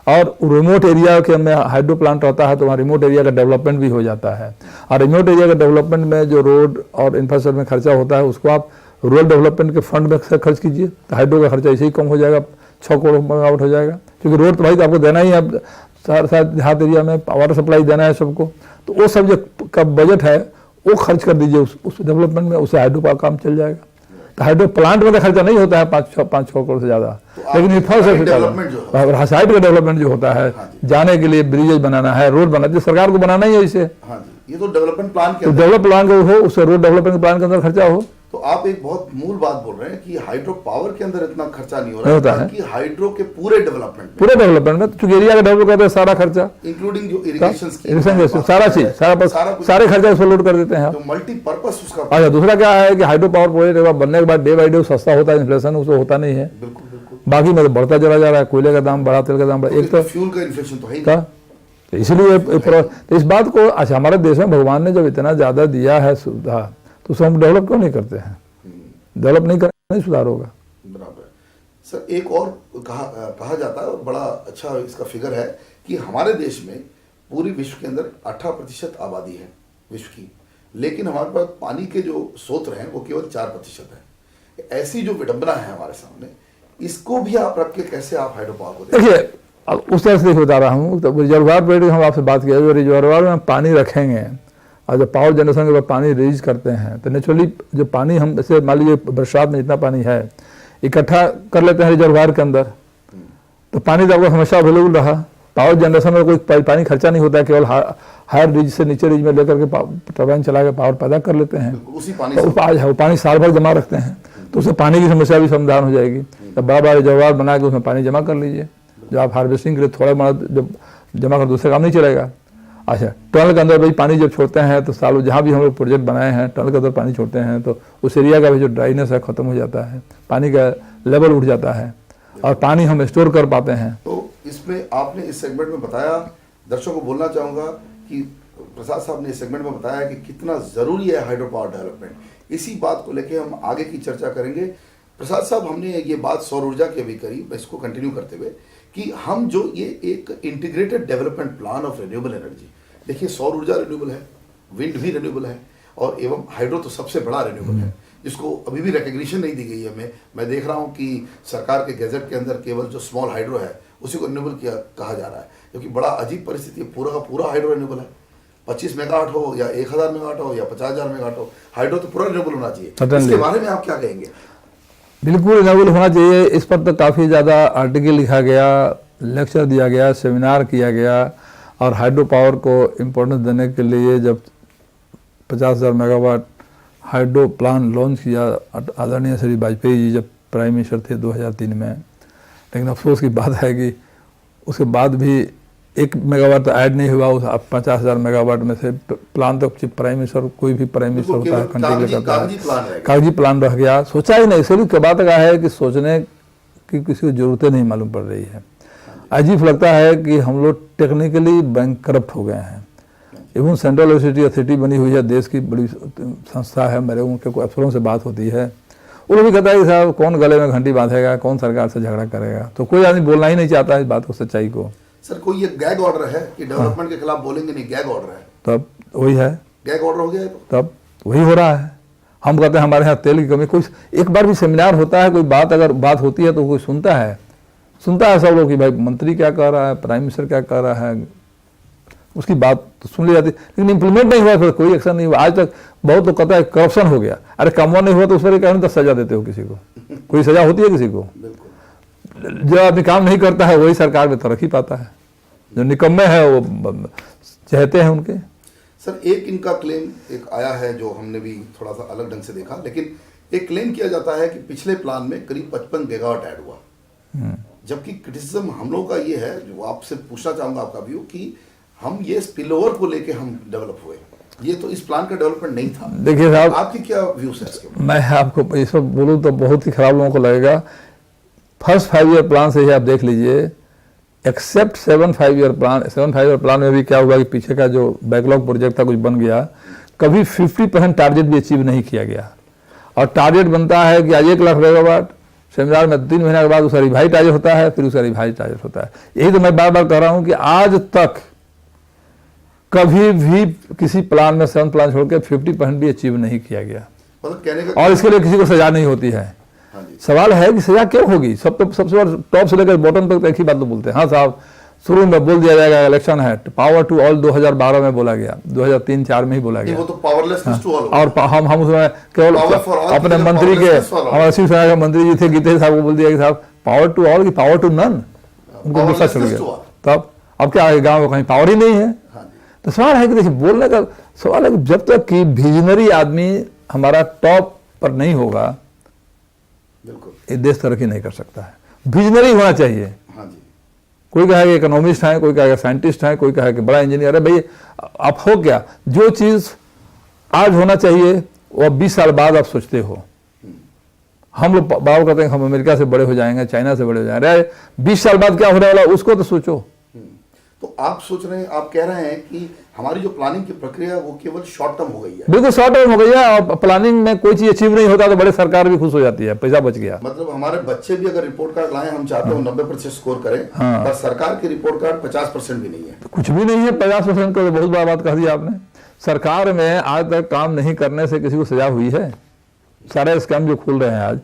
और रिमोट एरिया के में हाइड्रो प्लांट रहता है तो वहाँ रिमोट एरिया का डेवलपमेंट भी हो जाता है, और रिमोट एरिया का डेवलपमेंट में जो रोड और इंफ्रास्ट्रक्चर में खर्चा होता है उसको आप रूरल डेवलपमेंट के फंड में खर्च कीजिए, तो हाइड्रो का खर्चा ऐसे ही कम हो जाएगा, 6 करोड़ मेगावाट हो जाएगा। क्योंकि रोड तो भाई तो आपको देना ही है, अब देहात एरिया में वाटर सप्लाई देना है सबको, तो वो सब जो का बजट है वो खर्च कर दीजिए उस डेवलपमेंट में, उससे हाइड्रो का काम चल जाएगा। तो हाइड्रो प्लांट में तो खर्चा नहीं होता है 5-6 करोड़ से ज़्यादा, लेकिन इंफ्रास्ट्रक्चर साइड का डेवलपमेंट जो होता है, जाने के लिए ब्रिजेज बनाना है, रोड बनाना है, सरकार को बनाना ही है इसे। ये तो डेवलपमेंट प्लान के डेवलप प्लान हो, उससे रोड डेवलपमेंट प्लान के अंदर खर्चा हो। तो आप एक बहुत मूल बात बोल रहे हैं कि हाइड्रो पावर के अंदर इतना खर्चा नहीं हो रहा है कि हाइड्रो के पूरे डेवलपमेंट में चूंकि एरिया का डेवलप करते हैं सारा खर्चा, इंक्लूडिंग जो इरिगेशन सारा चीज सारे खर्चा उसको लोड कर देते हैं। तो मल्टीपर्पस उसका। अच्छा, दूसरा क्या है कि हाइड्रो पावर प्रोजेक्ट बनने के बाद डे बाई डे सस्ता होता है, इन्फ्लेशन उसको होता नहीं है, बाकी में तो बढ़ता चला जा रहा है, कोयले का दाम बढ़ा, तेल का दाम बढ़ा, एक तो फ्यूल का इन्फ्लेशन तो है ही, तो इसलिए इस बात को अच्छा हमारे देश में भगवान ने जब इतना ज्यादा दिया है सुविधा, तो उसको हम डेवलप क्यों नहीं करते हैं? डेवलप नहीं करेंगे नहीं सुधार होगा। बराबर सर, एक और कहा जाता है और बड़ा अच्छा इसका फिगर है कि हमारे देश में पूरी विश्व के अंदर 18% आबादी है विश्व की, लेकिन हमारे पास पानी के जो स्रोत हैं वो केवल 4% है। ऐसी जो विडंबना है हमारे सामने, इसको भी आप रख के कैसे आप हाइड्रो पावर को देखिए, उस तरह से बता रहा हूँ। तो रिजर्वायर प्रोजेक्ट हम आपसे बात किया, जो रिजर्वायर में पानी रखेंगे और जब पावर जनरेशन के बाद पानी रिलीज करते हैं तो नेचुरली जो पानी हम जैसे मान लीजिए बरसात में जितना पानी है इकट्ठा कर लेते हैं रिजर्वायर के अंदर, तो पानी तो आपको हमेशा अवेलेबल रहा। पावर जनरेशन में कोई पानी खर्चा नहीं होता है, केवल हायर रिज से नीचे रिज में लेकर के टरबाइन चला के पावर पैदा कर लेते हैं, उसी पानी वो पानी साल भर जमा रखते हैं, तो उससे पानी की समस्या भी समाधान हो जाएगी। तो बड़ा बड़ा रिजर्वायर बना के उसमें पानी जमा कर लीजिए, जो आप हार्वेस्टिंग के लिए थोड़ा बड़ा जब जमा कर दूसरे काम नहीं चलेगा। अच्छा, टनल के अंदर भाई पानी जब छोड़ते हैं तो सालों जहाँ भी हम लोग प्रोजेक्ट बनाए हैं टनल के अंदर पानी छोड़ते हैं तो उस एरिया का भी जो ड्राइनेस है खत्म हो जाता है, पानी का लेवल उठ जाता है और पानी हम स्टोर कर पाते हैं। तो इसमें आपने इस सेगमेंट में बताया, दर्शकों को बोलना चाहूँगा कि प्रसाद साहब ने इस सेगमेंट में बताया कि कितना ज़रूरी है हाइड्रो पावर डेवलपमेंट। इसी बात को लेकर हम आगे की चर्चा करेंगे। प्रसाद साहब, हमने ये बात सौर ऊर्जा की अभी करी, इसको कंटिन्यू करते हुए कि हम जो ये एक integrated development plan of renewable energy, देखिए सौर ऊर्जा रिन्यूएबल है, विंड भी रिन्यूएबल है और एवं हाइड्रो तो सबसे बड़ा रिन्यूएबल है जिसको अभी भी रिकग्निशन नहीं दी गई है। मैं देख रहा हूँ कि सरकार के गैजेट के अंदर केवल जो स्मॉल हाइड्रो है उसी को रिन्यूएबल कहा जा रहा है, क्योंकि बड़ा अजीब परिस्थिति है। पूरा का पूरा हाइड्रो रिन्यूएबल है, 25 मेगावाट हो या 1000 मेगावाट हो या 50,000 मेगावाट हो, हाइड्रो तो पूरा रिन्यूएबल होना चाहिए। इसके बारे में आप क्या कहेंगे? बिल्कुल रिन्यूएबल होना चाहिए। इस पर तो काफ़ी ज़्यादा आर्टिकल लिखा गया, लेक्चर दिया गया, सेमिनार किया गया और हाइड्रो पावर को इम्पोर्टेंस देने के लिए जब 50,000 मेगावाट हाइड्रो प्लान लॉन्च किया आदरणीय श्री वाजपेयी जी जब प्राइम मिनिस्टर थे 2003 में, लेकिन अफसोस की बात है कि उसके बाद भी 1 मेगावाट तो ऐड नहीं हुआ उस 50,000 मेगावाट में से। प्लान तो प्राइम मिनिस्टर कोई भी प्राइम मिनिस्टर होता है कंट्री करता है, कागजी प्लान रह गया, सोचा ही नहीं। इसलिए क्या बात का है कि सोचने की किसी को जरूरतें नहीं मालूम पड़ रही है। अजीब लगता है कि हम लोग टेक्निकली बैंकरप्ट हो गए हैं। इवन सेंट्रल यूनिवर्सिटी अथॉरिटी बनी हुई है, देश की बड़ी संस्था है, मेरे उनके कोई अफसरों से बात होती है, वो भी कहता है कि साहब कौन गले में घंटी बांधेगा, कौन सरकार से झगड़ा करेगा, तो कोई आदमी बोलना ही नहीं चाहता है इस बात को, सच्चाई को। सर कोई ये गैग ऑर्डर है कि डेवलपमेंट के खिलाफ बोलेंगे नहीं, गैग ऑर्डर है, तब वही है, गैग ऑर्डर हो गया है, तब वही हो रहा है। हम कहते हैं हमारे यहाँ तेल की कमी, कोई एक बार भी सेमिनार होता है, कोई बात अगर बात होती है तो कोई सुनता है सब लोग कि भाई मंत्री क्या कह रहा है, प्राइम मिनिस्टर क्या कह रहा है, उसकी बात तो सुन ली जाती, लेकिन इंप्लीमेंट नहीं हुआ, फिर कोई एक्शन नहीं हुआ। आज तक बहुत लोग कहता है करप्शन हो गया, अरे कामवा नहीं हुआ तो उस पर क्या तो सजा देते हो किसी को, कोई सजा होती है किसी को? जो आदमी काम नहीं करता है वही सरकार में तरक्की पाता है, जो निकम्मे है वो चाहते हैं उनके। सर एक इनका क्लेम एक आया है जो हमने भी थोड़ा सा अलग ढंग से देखा, लेकिन एक क्लेम किया जाता है कि पिछले प्लान में करीब 55 गीगावाट ऐड हुआ, जबकि क्रिटिसिज्म हम लोगों का ये है, जो आपसे पूछना चाहूंगा आपका व्यू, कि हम ये स्पिल ओवर को लेके हम डेवलप हुए, ये तो इस प्लान का डेवलपमेंट नहीं था। देखिए साहब, आपकी क्या व्यूज है इसके? मैं आपको ये सब बोलूँ तो बहुत ही खराब लोगों को लगेगा। फर्स्ट 5 ईयर प्लान से ही आप देख लीजिए, एक्सेप्ट 7 5 ईयर प्लान में भी क्या हुआ कि पीछे का जो बैकलॉग प्रोजेक्ट था कुछ बन गया, कभी 50% टारगेट भी अचीव नहीं किया गया। और टारगेट बनता है कि आज 1 लाख मेगावाट, सेमिनार में 3 महीने के बाद उसका रिवाइज टारगेट होता है, फिर उसका रिवाइज टारगेट होता है। यही तो मैं बार बार कह रहा हूं कि आज तक कभी भी किसी प्लान में 7 प्लान छोड़कर 50% भी अचीव नहीं किया गया, मतलब कहने का, और इसके लिए किसी को सजा नहीं होती है। हाँ जी, सवाल है कि सजा क्यों होगी? सबसे बड़ा टॉप से लेकर बॉटम तक एक ही बात तो बोलते हैं। हाँ साहब, शुरू में बोल दिया जाएगा इलेक्शन है, पावर टू ऑल 2012 में बोला गया, 2003-4 में ही बोला गया। वो तो पावरलेसनेस टू ऑल, और हम उसमें केवल Power for all, अपने मतलब मंत्री के, powerlessness for all। हमारे शिवसेना के मंत्री जी थे गीते साहब को बोल दिया कि साहब पावर टू ऑल की पावर टू नन, उनको गुस्सा चढ़ Powerlessness to गया। all। तब अब क्या है, गाँव में कहीं पावर ही नहीं है। हाँ जी, तो सवाल है कि देखिए, बोलने का सवाल है कि जब तक कि विजनरी आदमी हमारा टॉप पर नहीं होगा, बिल्कुल, ये देश तरक्की नहीं कर सकता है। विजनरी होना चाहिए। हाँ जी, कोई कहेगा इकोनॉमिस्ट है, कोई कहेगा साइंटिस्ट है, कोई कहेगा बड़ा इंजीनियर है। भाई आप हो क्या, जो चीज आज होना चाहिए वो अब 20 साल बाद आप सोचते हो। हम लोग बात करते हैं हम अमेरिका से बड़े हो जाएंगे, चाइना से बड़े हो जाएंगे, अरे 20 साल बाद क्या होने वाला उसको तो सोचो। तो आप सोच रहे हैं, आप कह रहे हैं कि हमारी जो प्लानिंग की प्रक्रिया है वो केवल शॉर्ट टर्म हो गई है। बिल्कुल शॉर्ट टर्म हो गई है, और प्लानिंग में कोई चीज अचीव नहीं होता तो बड़े सरकार भी खुश हो जाती है, पैसा बच गया। मतलब हमारे बच्चे भी अगर रिपोर्ट कार्ड लाएं, हम चाहते हो 90% स्कोर करें, हाँ। पर सरकार की रिपोर्ट कार्ड 50% भी नहीं है। कुछ भी नहीं है 50% का, तो बहुत बड़ा बात कह दी आपने। सरकार में आज तक काम नहीं करने से किसी को सजा हुई है? सारे स्कैम जो खुल रहे हैं आज,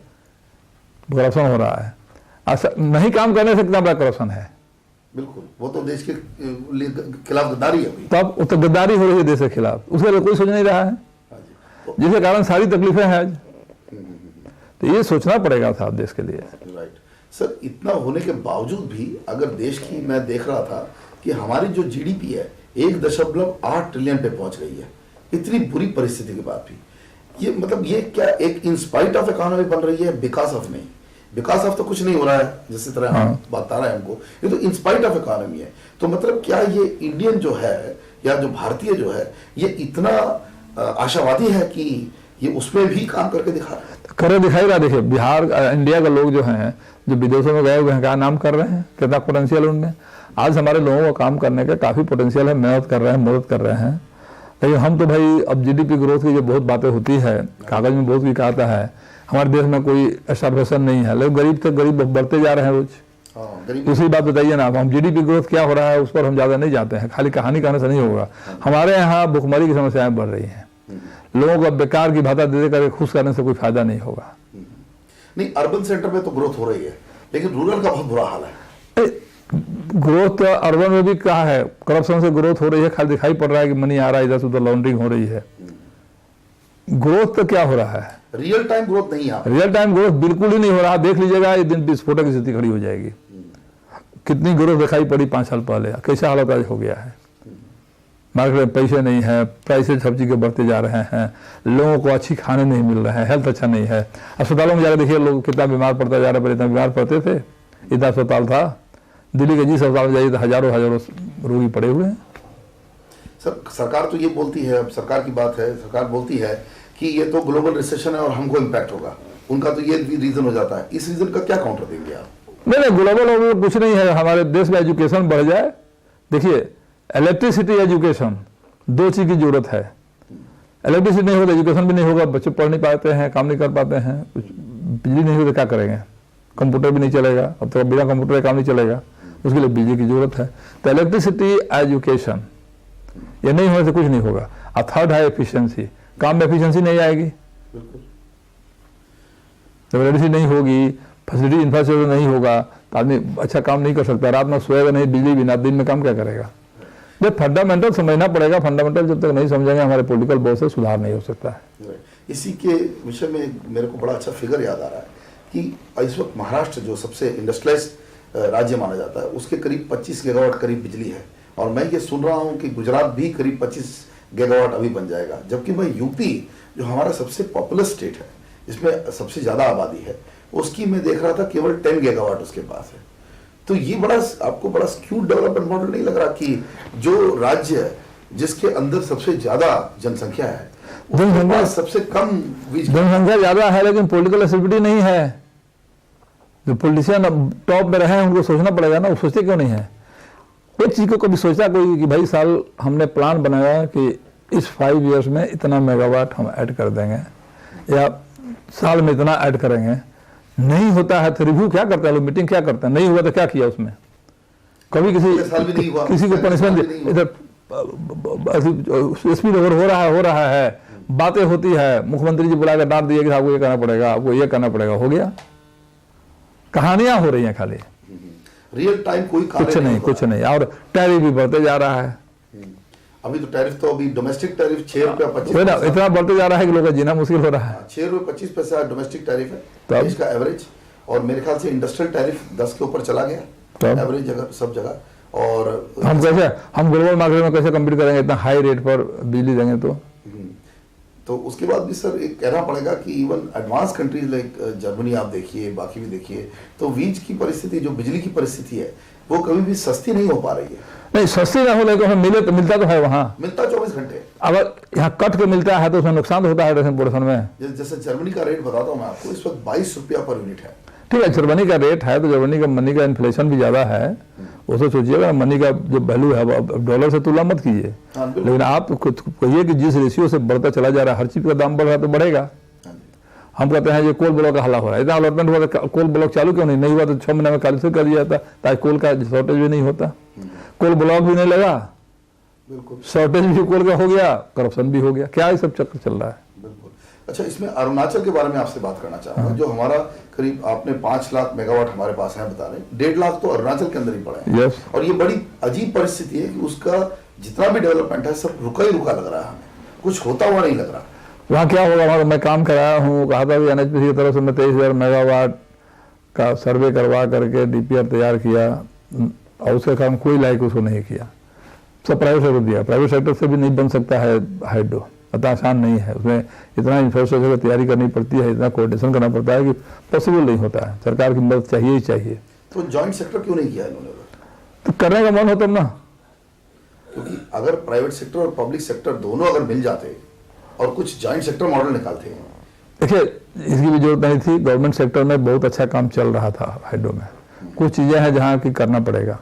करप्शन हो रहा है। नहीं काम करने से कितना बड़ा करप्शन है? बिल्कुल, वो तो देश के खिलाफ गद्दारी है अभी। तब तो गद्दारी हो रही है देश के खिलाफ, उसके लिए कोई सोच नहीं रहा है, हाँ जी, तो जिसके कारण सारी तकलीफें हैं आज। तो ये सोचना पड़ेगा साहब देश के लिए। राइट सर, इतना होने के बावजूद भी अगर देश की, मैं देख रहा था कि हमारी जो जीडीपी है 1.8 ट्रिलियन पे पहुंच गई है, इतनी बुरी परिस्थिति के बाद भी। ये मतलब ये क्या एक इंस्पाइट ऑफ इकोनॉमी बन रही है, बिकॉज ऑफ नहीं? बिकॉज ऑफ तो कुछ नहीं हो रहा है, जिस तरह हम बता रहे हैं हमको, ये तो इंस्पाइट ऑफ इकोनॉमी है। तो मतलब क्या ये इंडियन जो है या जो भारतीय जो है, ये इतना आशावादी है कि ये उसमें भी काम करके दिखा रहा है? करे दिखाई रहा। देखिए बिहार, इंडिया के लोग जो हैं, जो विदेशों में गए हुए हैं, क्या नाम कर रहे हैं, कितना पोटेंशियल उनमें। आज हमारे लोगों को काम करने का काफी पोटेंशियल है, मेहनत कर रहे हैं, मदद कर रहे हैं। लेकिन हम तो भाई, अब जीडीपी ग्रोथ की जो बहुत बातें होती है, कागज में बहुत लिखाता है, हमारे देश में कोई एस्टाब्लिशन नहीं है, लेकिन गरीब से गरीब बढ़ते जा रहे हैं रोज। दूसरी बात बताइए ना, हम जीडीपी ग्रोथ क्या हो रहा है उस पर हम ज्यादा नहीं जाते हैं, खाली कहानी कहने से नहीं होगा। हमारे यहाँ भुखमरी की समस्याएं बढ़ रही हैं, लोगों को बेकार की भाता दे करके खुश करने से कोई फायदा नहीं होगा। नहीं, अर्बन सेंटर में तो ग्रोथ हो रही है, लेकिन रूरल का बहुत बुरा हाल है। ग्रोथ अर्बन में भी कहा है, करप्शन से ग्रोथ हो रही है, खाली दिखाई पड़ रहा है कि मनी आ रहा है, इधर से उधर लॉन्ड्रिंग हो रही है। ग्रोथ तो क्या हो रहा है? रियल टाइम ग्रोथ नहीं है। रियल टाइम ग्रोथ बिल्कुल ही नहीं हो रहा। देख लीजिएगा, एक दिन विस्फोटक की स्थिति खड़ी हो जाएगी। कितनी ग्रोथ दिखाई पड़ी 5 साल पहले, कैसा हालत आज हो गया है। मार्केट में पैसे नहीं है, प्राइसेस सब्जी के बढ़ते जा रहे हैं, लोगों को अच्छी खाने नहीं मिल रहे हैं, हेल्थ अच्छा नहीं है। अस्पतालों में जाकर देखिए लोग कितना बीमार पड़ता जा रहा है। पहले इतना बीमार पड़ते थे, इतना अस्पताल था। दिल्ली के जिस अस्पताल में जाइए तो हजारों रोगी पड़े हुए हैं। सर, सरकार तो ये बोलती है, अब सरकार की बात है, सरकार बोलती है कि ये तो ग्लोबल रिसेशन है और हमको इम्पैक्ट होगा। उनका तो ये रीजन हो जाता है। इस रीजन का क्या काउंटर देंगे आप? नहीं, ग्लोबल कुछ नहीं है। हमारे देश में एजुकेशन बढ़ जाए। देखिए, इलेक्ट्रिसिटी, एजुकेशन, 2 चीज की जरूरत है। इलेक्ट्रिसिटी नहीं होगा, एजुकेशन भी नहीं होगा, बच्चे पढ़ नहीं पाते हैं, काम नहीं कर पाते हैं, बिजली नहीं हो तो क्या करेंगे, कंप्यूटर भी नहीं चलेगा। अब तो बिना कंप्यूटर का काम नहीं चलेगा, उसके लिए बिजली की जरूरत है। तो इलेक्ट्रिसिटी, एजुकेशन, ये नहीं होने से कुछ नहीं होगा। और थर्ड है एफिशिएंसी, काम में एफिशिएंसी नहीं आएगी। जब इलेक्ट्रिसिटी नहीं होगी, फैसिलिटी इंफ्रास्ट्रक्चर नहीं होगा, तो आदमी अच्छा काम नहीं कर सकता। रात में सोएगा नहीं, बिजली बिना, दिन में काम क्या करेगा। ये फंडामेंटल समझना पड़ेगा। फंडामेंटल जब तक नहीं समझेंगे, हमारे पॉलिटिकल बहुत से सुधार नहीं हो सकता है। इसी के विषय में मेरे को बड़ा अच्छा फिगर याद आ रहा है कि इस वक्त महाराष्ट्र जो सबसे इंडस्ट्रियलाइज्ड राज्य माना जाता है, उसके करीब 25 गीगावाट करीब बिजली है। और मैं ये सुन रहा हूँ कि गुजरात भी करीब 25 गीगावाट अभी बन जाएगा। जबकि मैं यूपी, जो हमारा सबसे पॉपुलर स्टेट है, जिसमें सबसे ज्यादा आबादी है, उसकी मैं देख रहा था केवल 10 गीगावाट उसके पास है। तो ये बड़ा आपको बड़ा स्क्यूड डेवलपमेंट मॉडल नहीं लग रहा कि जो राज्य जिसके अंदर सबसे ज्यादा जनसंख्या है, उसके पास सबसे कम जनसंख्या ज्यादा है लेकिन पॉलिटिकल एसिडिटी नहीं है। जो पॉलिटिशियन टॉप में रहे हैं उनको सोचना पड़ेगा ना, वो सोचते क्यों नहीं है? एक चीज को कभी सोचा कोई कि भाई साल हमने प्लान बनाया कि इस 5 इयर्स में इतना मेगावाट हम ऐड कर देंगे या साल में इतना ऐड करेंगे? नहीं होता है तो रिव्यू क्या करते हैं लोग, मीटिंग क्या करते हैं? नहीं हुआ तो क्या किया उसमें? कभी किसी को पनिशमेंट इधर स्पीड ओवर हो रहा है, बातें होती है, मुख्यमंत्री जी बुला कर डांट दिए कि आपको ये करना पड़ेगा, आपको ये करना पड़ेगा, हो गया। कहानियां हो रही हैं खाली, रियल टाइम कोई कुछ नहीं। और टैरिफ भी बढ़ते जा रहा है। अभी तो टैरिफ तो अभी डोमेस्टिक टैरिफ 6 रुपया 25 पैसा इतना बढ़ते जा रहा है कि लोगों का जीना मुश्किल हो रहा है। 6 रुपये 25 पैसा डोमेस्टिक टैरिफ है इसका एवरेज, और मेरे ख्याल से इंडस्ट्रियल टैरिफ 10 के ऊपर चला गया एवरेज जगह, सब जगह। और हम ग्लोबल मार्केट में कैसे कम्पीट करेंगे इतना हाई रेट पर बिजली देंगे? तो उसके बाद भी सर एक कहना पड़ेगा कि even advance countries like Germany आप देखिए, बाकी भी देखिए, तो वीज की परिस्थिति, जो बिजली की परिस्थिति है, वो कभी भी सस्ती नहीं हो पा रही है। नहीं, सस्ती ना हो लेकिन मिलता तो है, वहाँ मिलता 24 घंटे। अगर यहाँ कट के मिलता है तो उसमें नुकसान तो होता है प्रोडक्शन में। जैसे जर्मनी का रेट बताता हूँ मैं आपको, इस वक्त 22 रुपया पर यूनिट है। ठीक है, जर्मनी का रेट है तो जर्मनी का मनी का इन्फ्लेशन भी ज्यादा है, उसे सोचिएगा। मनी का जो वैल्यू है डॉलर से तुलना मत कीजिए, लेकिन आप कहिए कि जिस रेशियो से बढ़ता चला जा रहा है, हर चीज का दाम बढ़ रहा है तो बढ़ेगा। हम कहते हैं ये कोल ब्लॉक का हल्ला हो रहा है, इतना डेवलपमेंट हुआ तो कोल ब्लॉक चालू क्यों नहीं हुआ? तो 6 महीने में खाली से कर दिया जाता ताकि कोल का शॉर्टेज भी नहीं होता। कोल ब्लॉक भी नहीं लगा, शॉर्टेज भी कोल का हो गया, करप्शन भी हो गया, क्या ये सब चक्कर चल रहा है? अच्छा, इसमें अरुणाचल के बारे में आपसे बात करना चाहूंगा। जो हमारा करीब आपने 5 लाख मेगावाट हमारे पास है बता रहे, 1.5 लाख तो अरुणाचल के अंदर ही पड़ा है। और ये बड़ी अजीब परिस्थिति है कि उसका जितना भी डेवलपमेंट है सब रुका ही रुका लग रहा है, हमें कुछ होता हुआ नहीं लग रहा। वहाँ क्या होगा? वहाँ मैं काम कराया हूँ, कहा था कि NHPC की तरफ से मैं 23,000 मेगावाट का सर्वे करवा करके DPR तैयार किया, और उसके कारण कोई लाइक उसको नहीं किया, सब प्राइवेट सेक्टर दिया। प्राइवेट सेक्टर से भी नहीं बन सकता है हाइड्रो, इतना आसान नहीं है, उसमें इतना इंफ्रास्ट्रक्चर की तैयारी करनी पड़ती है, इतना कोऑर्डिनेशन करना पड़ता है कि पॉसिबल नहीं होता है। सरकार की मदद चाहिए ही चाहिए। तो जॉइंट सेक्टर क्यों नहीं किया इन्होंने? तो करने का मन होता ना, क्योंकि अगर प्राइवेट सेक्टर और पब्लिक सेक्टर दोनों अगर मिल जाते और कुछ जॉइंट सेक्टर मॉडल निकालते। देखिए, इसकी भी जरूरत नहीं थी। गवर्नमेंट सेक्टर में बहुत अच्छा काम चल रहा था हाइड्रो में, कुछ चीजें हैं जहाँ की करना पड़ेगा।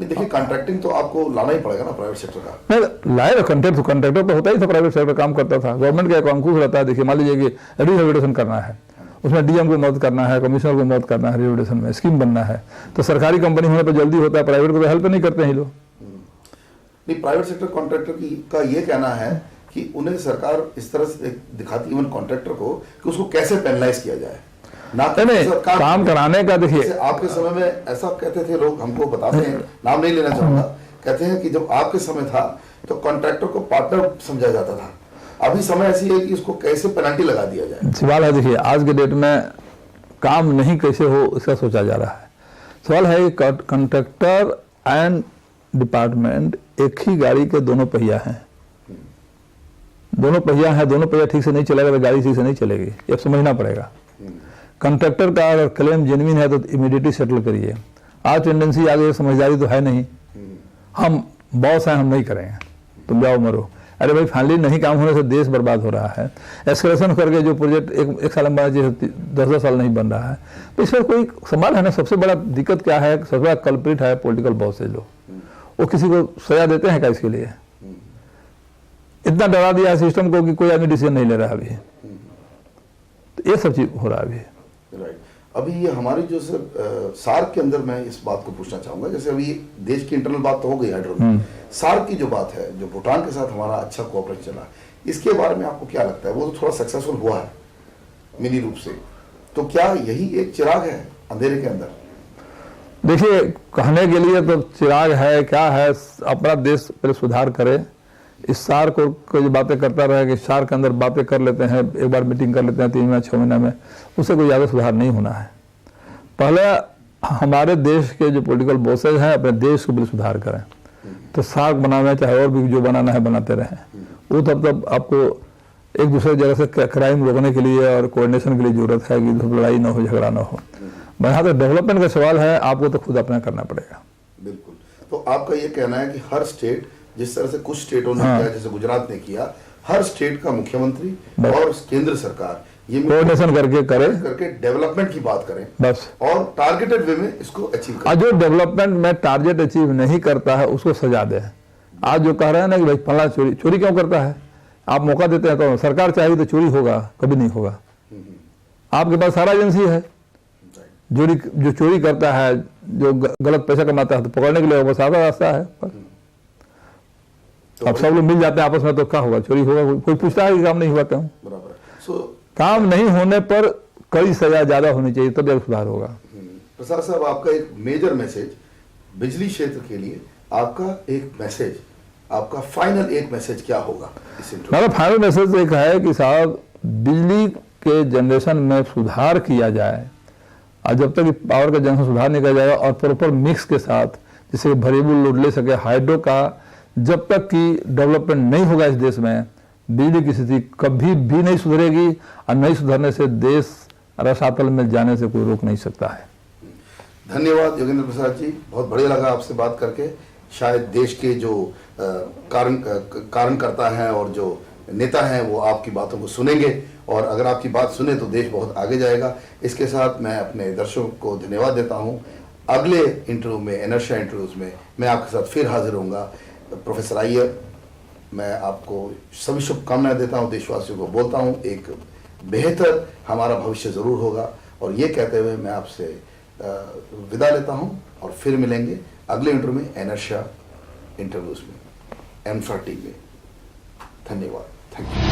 देखिए, कॉन्ट्रैक्टिंग तो आपको लाना ही पड़ेगा ना प्राइवेट सेक्टर का। नहीं लाए, कॉन्ट्रैक्टर तो होता ही था, प्राइवेट सेक्टर काम करता था। गवर्नमेंट का एक अंकुश रहता है। देखिए, मान लीजिए कि रिहेबिलिटेशन करना है, उसमें DM को मदद करना है, कमिश्नर को मदद करना है, रिहेबिलिटेशन में स्कीम बनना है, तो सरकारी कंपनी होने पर जल्दी होता है, प्राइवेट को तो हेल्प नहीं करते हैं लोग। नहीं, प्राइवेट सेक्टर कॉन्ट्रैक्टर का ये कहना है कि उन्हें सरकार इस तरह से दिखाती इवन कॉन्ट्रैक्टर को कि उसको कैसे पेनलाइज किया जाए, ना काम कराने का। देखिए, आपके समय में ऐसा कहते थे लोग, हमको बताते हैं, नाम नहीं लेना चाहूंगा, कहते हैं कि जब आपके समय था तो कॉन्ट्रैक्टर को पार्टनर समझा जाता था, अभी समय ऐसी है कि उसको कैसे पेनल्टी लगा दिया जाए। सवाल है, देखिए आज के डेट में काम नहीं कैसे हो इसका सोचा जा रहा है। सवाल है कॉन्ट्रैक्टर एंड डिपार्टमेंट एक ही गाड़ी के दोनों पहिया हैं, दोनों पहिया ठीक से नहीं चलेगा तो गाड़ी ठीक से नहीं चलेगी, ये समझना पड़ेगा। कॉन्ट्रैक्टर का अगर क्लेम जेन्युइन है तो इमीडिएटली सेटल करिए। आज टेंडेंसी आ गई, समझदारी तो है नहीं, हम बॉस हैं, हम नहीं करेंगे, तुम जाओ मरो। अरे भाई, फाइनली नहीं काम होने से देश बर्बाद हो रहा है। एस्केलेशन करके जो प्रोजेक्ट एक साल में बना चाहिए 10 साल नहीं बन रहा है, तो इसमें कोई सवाल है ना। सबसे बड़ा दिक्कत क्या है? सबसे बड़ा कल्प्रिट है पॉलिटिकल बॉसेज लोग। वो किसी को सजा देते हैं क्या इसके लिए? इतना डरा दिया है सिस्टम को कि कोई आदमी डिसीजन नहीं ले रहा अभी, तो ये सब चीज हो रहा है अभी। राइट। अभी ये हमारी जो सर सार्क के अंदर मैं इस बात को पूछना चाहूंगा, जैसे अभी देश की इंटरनल बात तो हो गई हाइड्रो में, सार्क की जो बात है, जो भूटान के साथ हमारा अच्छा कोऑपरेशन चला, इसके बारे में आपको क्या लगता है? वो तो थोड़ा सक्सेसफुल हुआ है मिनी रूप से, तो क्या यही एक चिराग है अंधेरे के अंदर? देखिए, कहने के लिए तो चिराग है, क्या है, अपना देश पहले सुधार करे। इस सार्क को जो बातें करता रहे कि सार्क के अंदर बातें कर लेते हैं, एक बार मीटिंग कर लेते हैं 3 महीने 6 महीने में, उससे कोई ज़्यादा सुधार नहीं होना है। पहले हमारे देश के जो पॉलिटिकल बॉसेज हैं अपने देश को भी सुधार करें, तो सार्क बनाना चाहे और भी जो बनाना है बनाते रहें। वो तब आपको एक दूसरे जगह से क्राइम रोकने के लिए और कोऑर्डिनेशन के लिए जरूरत है कि लड़ाई ना हो, झगड़ा ना हो। यहाँ तो डेवलपमेंट का सवाल है, आपको तो खुद अपना करना पड़ेगा। बिल्कुल। तो आपका ये कहना है कि हर स्टेट, जिस तरह से कुछ स्टेटों ने किया, जैसे गुजरात ने किया, हर स्टेट का मुख्यमंत्री और केंद्र सरकार ये कोऑर्डिनेशन करके डेवलपमेंट की बात करें बस, और टारगेटेड वे में इसको अचीव करें। जो डेवलपमेंट में टारगेट अचीव नहीं करता है उसको सजा दे। आज जो कह रहे हैं ना कि भाई फला चोरी क्यों करता है, आप मौका देते हैं तो सरकार चाहिए तो चोरी होगा, कभी नहीं होगा। आपके पास सारा एजेंसी है, जो चोरी करता है, जो गलत पैसा कमाता है, तो पकड़ने के लिए बस आधा रास्ता है। अब सब लोग मिल जाते हैं आपस में तो क्या होगा, चोरी होगा। कोई पूछता है कि काम नहीं हुआ क्यों? काम नहीं होने पर कई सजा ज्यादा होनी चाहिए, तब जाकर सुधार होगा। प्रसाद साहब, आपका एक मेजर मैसेज बिजली क्षेत्र के लिए, आपका एक मैसेज, आपका फाइनल एक मैसेज क्या होगा? मेरा फाइनल मैसेज एक है कि साहब, बिजली के जनरेशन में सुधार किया जाए, और जब तक पावर का जनरेशन सुधार नहीं किया जाएगा और प्रॉपर मिक्स के साथ, जिससे वेरिएबल लोड ले सके, हाइड्रो का, जब तक कि डेवलपमेंट नहीं होगा इस देश में, बिजली की स्थिति कभी भी नहीं सुधरेगी। और नहीं सुधरने से देश रसातल में जाने से कोई रोक नहीं सकता है। धन्यवाद योगेंद्र प्रसाद जी, बहुत बढ़िया लगा आपसे बात करके। शायद देश के जो कारणकर्ता हैं और जो नेता हैं वो आपकी बातों को सुनेंगे, और अगर आपकी बात सुने तो देश बहुत आगे जाएगा। इसके साथ मैं अपने दर्शकों को धन्यवाद देता हूँ। अगले इंटरव्यू में, इनर्शिया इंटरव्यूज में मैं आपके साथ फिर हाजिर होऊंगा। प्रोफेसर अय्यर, मैं आपको सभी शुभकामनाएं देता हूँ, देशवासियों को बोलता हूँ एक बेहतर हमारा भविष्य ज़रूर होगा। और ये कहते हुए मैं आपसे विदा लेता हूँ, और फिर मिलेंगे अगले इंटरव्यू में, इनर्शिया इंटरव्यूज में, M4 TV में। धन्यवाद, थैंक यू।